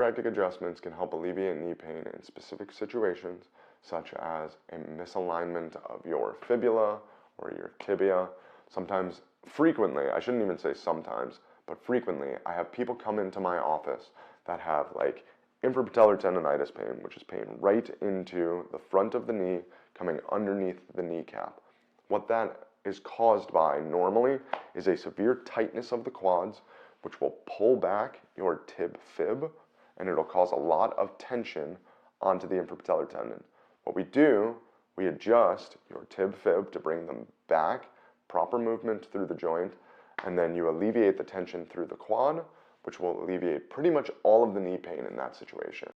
Chiropractic adjustments can help alleviate knee pain in specific situations, such as a misalignment of your fibula or your tibia. Sometimes, frequently, I shouldn't even say sometimes, but frequently, I have people come into my office that have like infrapatellar tendonitis pain, which is pain right into the front of the knee, coming underneath the kneecap. What that is caused by normally is a severe tightness of the quads, which will pull back your tib fib, and it'll cause a lot of tension onto the infrapatellar tendon. What we do, we adjust your tib fib to bring them back, proper movement through the joint, and then you alleviate the tension through the quad, which will alleviate pretty much all of the knee pain in that situation.